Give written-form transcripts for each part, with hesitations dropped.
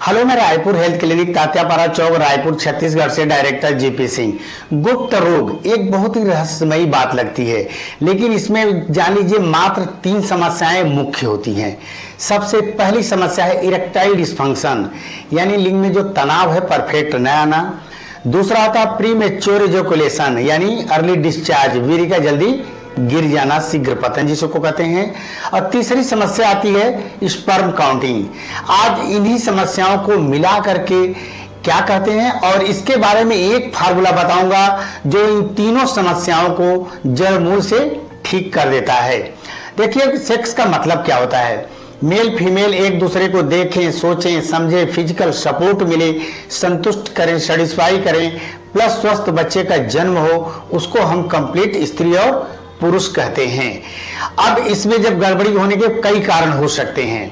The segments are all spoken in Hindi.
हेलो, मैं रायपुर हेल्थ क्लिनिक तात्यापारा चौक रायपुर छत्तीसगढ़ से डायरेक्टर जीपी सिंह। गुप्त रोग एक बहुत ही रहस्यमयी बात लगती है, लेकिन इसमें जान लीजिए मात्र 3 समस्याएं मुख्य होती हैं। सबसे पहली समस्या है इरेक्टाइल डिस्फंक्शन, यानी लिंग में जो तनाव है परफेक्ट न आना। दूसरा होता है प्रीमेच्योर इजैकुलेशन, यानी अर्ली डिस्चार्ज, वीर्य जल्दी गिर जाना, शीघ्र पतन जिसको कहते हैं। और तीसरी समस्या आती है स्पर्म काउंटिंग। आज इन्हीं समस्याओं को मिला करके क्या कहते हैं और इसके बारे में एक फार्मूला बताऊंगा जो इन तीनों समस्याओं को जड़ मूल से ठीक कर देता है। देखिए, सेक्स का मतलब क्या होता है। मेल फीमेल एक दूसरे को देखें, सोचें, समझें, फिजिकल सपोर्ट मिले, संतुष्ट करें, सेटिस्फाई करें, प्लस स्वस्थ बच्चे का जन्म हो, उसको हम कंप्लीट स्त्री और पुरुष कहते हैं। अब इसमें जब गड़बड़ी होने के कई कारण हो सकते हैं,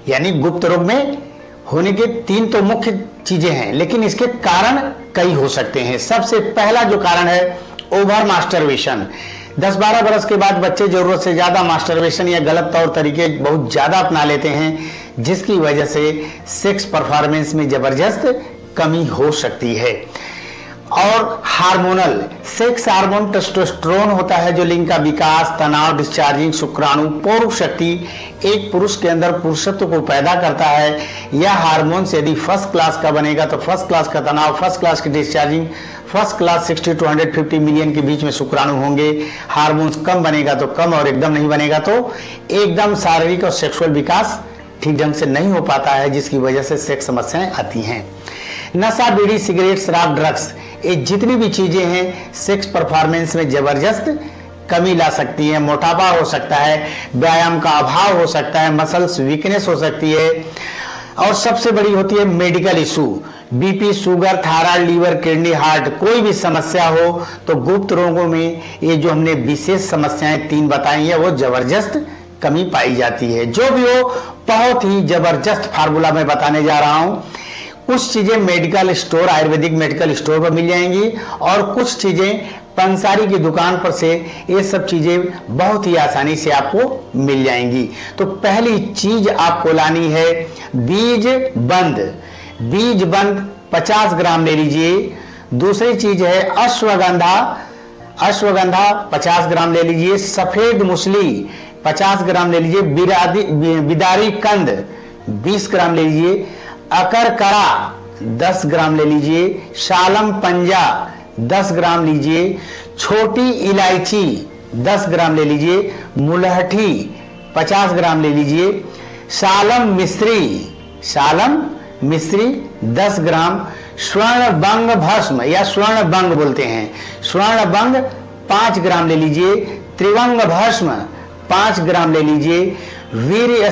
यानी गुप्त रोग में होने के 3 तो मुख्य चीजें हैं, लेकिन इसके कारण कई हो सकते हैं। सबसे पहला जो कारण है ओवर मास्टरबेशन। 10-12 बरस के बाद बच्चे जरूरत से ज्यादा मास्टरबेशन या गलत तौर तरीके बहुत ज्यादा अपना लेते हैं, जिसकी वजह से सेक्स परफॉर्मेंस में जबरदस्त कमी हो सकती है। और हार्मोनल सेक्स हार्मोन टेस्टोस्टेरोन होता है जो लिंग का विकास, तनाव, डिस्चार्जिंग शुक्राणु, पौरुष शक्ति, एक पुरुष के अंदर पुरुषत्व को पैदा करता है। यह हार्मोन से यदि फर्स्ट क्लास का बनेगा तो फर्स्ट क्लास का तनाव, फर्स्ट क्लास की discharging, first class 60 to 150 million के बीच में शुक्राणु होंगे। हार्मोन्स कम बनेगा तो कम, और एकदम नहीं बनेगा तो एकदम शारीरिक और सेक्सुअल विकास ठीक ढंग से नहीं हो पाता है, जिसकी वजह से सेक्स समस्याएं आती हैं। नशा, बीड़ी, सिगरेट, शराब, ड्रग्स, ये जितनी भी चीजें हैं सेक्स परफॉर्मेंस में जबरदस्त कमी ला सकती है। मोटापा हो सकता है, व्यायाम का अभाव हो सकता है, मसल्स वीकनेस हो सकती है। और सबसे बड़ी होती है medical issue, BP, sugar, thyroid, liver, kidney, heart, कोई भी समस्या हो तो गुप्त रोगों में ये जो हमने विशेष समस्याएं 3 बताई है वो जबरदस्त कमी पाई जाती है। जो भी हो, बहुत ही जबरदस्त फार्मूला मैं बताने जा रहा हूं। कुछ चीजें medical store, Ayurvedic medical store पर मिल जाएंगी और कुछ चीजें पंसारी की दुकान पर से ये सब चीजें बहुत ही आसानी से आपको मिल जाएंगी। तो पहली चीज आपको लानी है बीज बंद। बीज बंद 50 ग्राम ले लीजिए। दूसरी चीज है अश्वगंधा। अश्वगंधा 50 ग्राम ले लीजिए। सफेद मूसली 50 ग्राम ले लीजिए। बिदारी कंद 20 ग्राम ले लीजिए। अकरकरा 10 ग्राम ले लीजिए। शालम पंजा 10 ग्राम लीजिए। छोटी इलायची 10 ग्राम ले लीजिए। मुलहठी 50 ग्राम ले लीजिए। शालम मिश्री 10 ग्राम। स्वर्ण बंग भस्म या स्वर्ण बंग बोलते हैं, स्वर्ण बंग 5 ग्राम ले लीजिए। त्रिवंग भस्म 5 ग्राम ले लीजिए। वीर्य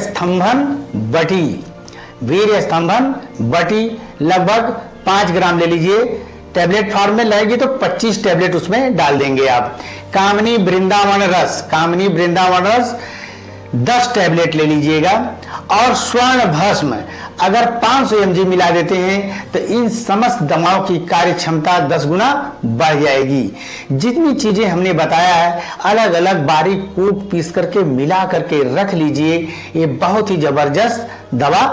स्तंभन बटी लगभग 5 ग्राम ले लीजिए। टैबलेट फॉर्म में लगेगी तो 25 टैबलेट उसमें डाल देंगे आप। कामनी वृंदावन रस 10 टैबलेट ले लीजिएगा। और स्वर्ण भस्म अगर 500 mg मिला देते हैं तो इन समस्त दवाओं की कार्य क्षमता 10 गुना बढ़ जाएगी। जितनी चीजें हमने बताया है अलग अलग बारीक कूट पीस करके मिला करके रख लीजिए। ये बहुत ही जबरदस्त दवा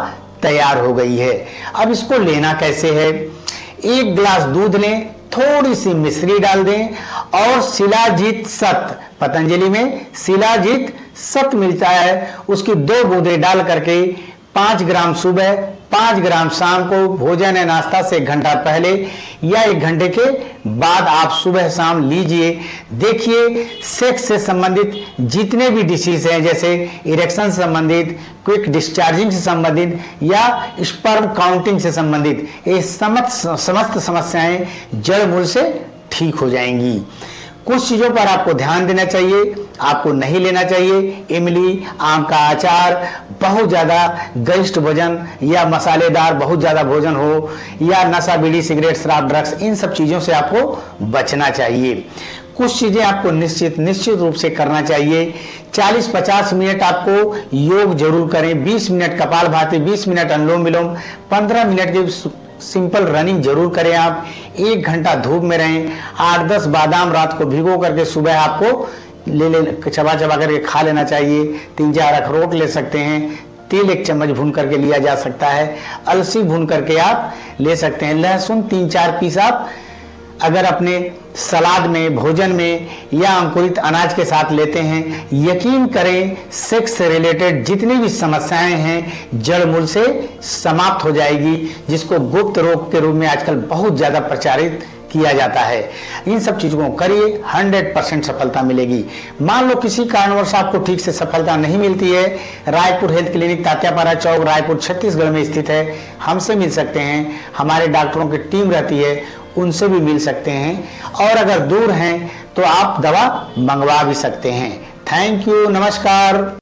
तैयार हो गई है। अब इसको लेना कैसे है। 1 गिलास दूध लें, थोड़ी सी मिश्री डाल दें और शिलाजीत सत, पतंजलि में शिलाजीत सत मिलता है, उसकी 2 बूंदें डाल करके 5 ग्राम सुबह, 5 ग्राम शाम को भोजन या नाश्ता से 1 घंटा पहले या 1 घंटे के बाद आप सुबह शाम लीजिए। देखिए, सेक्स से संबंधित जितने भी डिसीज हैं, जैसे इरेक्शन से संबंधित, क्विक डिस्चार्जिंग से संबंधित या स्पर्म काउंटिंग से संबंधित, ये समस्त समस्याएं जड़ मूल से ठीक हो जाएंगी। कुछ चीजों पर आपको ध्यान देना चाहिए, आपको नहीं लेना चाहिए। इमली, आम का अचार, बहुत ज्यादा गरिष्ठ भोजन या मसालेदार बहुत ज्यादा भोजन हो, या नशा, बीड़ी, सिगरेट, शराब, ड्रग्स, इन सब चीजों से आपको बचना चाहिए। कुछ चीजें आपको निश्चित रूप से करना चाहिए। 40-50 मिनट आपको योग जरूर करें। 20 मिनट कपालभाति, 20 मिनट अनुलोम विलोम, 15 मिनट की सिंपल रनिंग जरूर करें आप। 1 घंटा धूप में रहें। 8-10 बादाम रात को भिगो करके सुबह आपको चबा करके खा लेना चाहिए। 3-4 अखरोट ले सकते हैं। तेल 1 चम्मच भून करके लिया जा सकता है। अलसी भून करके आप ले सकते हैं। लहसुन 3-4 पीस आप अगर अपने सलाद में, भोजन में या अंकुरित अनाज के साथ लेते हैं, यकीन करें सेक्स से रिलेटेड जितनी भी समस्याएं हैं जड़ मूल से समाप्त हो जाएगी, जिसको गुप्त रोग के रूप में आजकल बहुत ज्यादा प्रचारित किया जाता है। इन सब चीजों को करिए, 100% सफलता मिलेगी। मान लो किसी कारणवश आपको ठीक से सफलता नहीं मिलती है, रायपुर हेल्थ क्लिनिक तात्यापारा चौक, रायपुर छत्तीसगढ़ में स्थित है। हमसे मिल सकते हैं, हमारे डॉक्टरों की टीम रहती है, उनसे भी मिल सकते हैं। और अगर दूर हैं तो आप दवा मंगवा भी सकते हैं। थैंक यू, नमस्कार।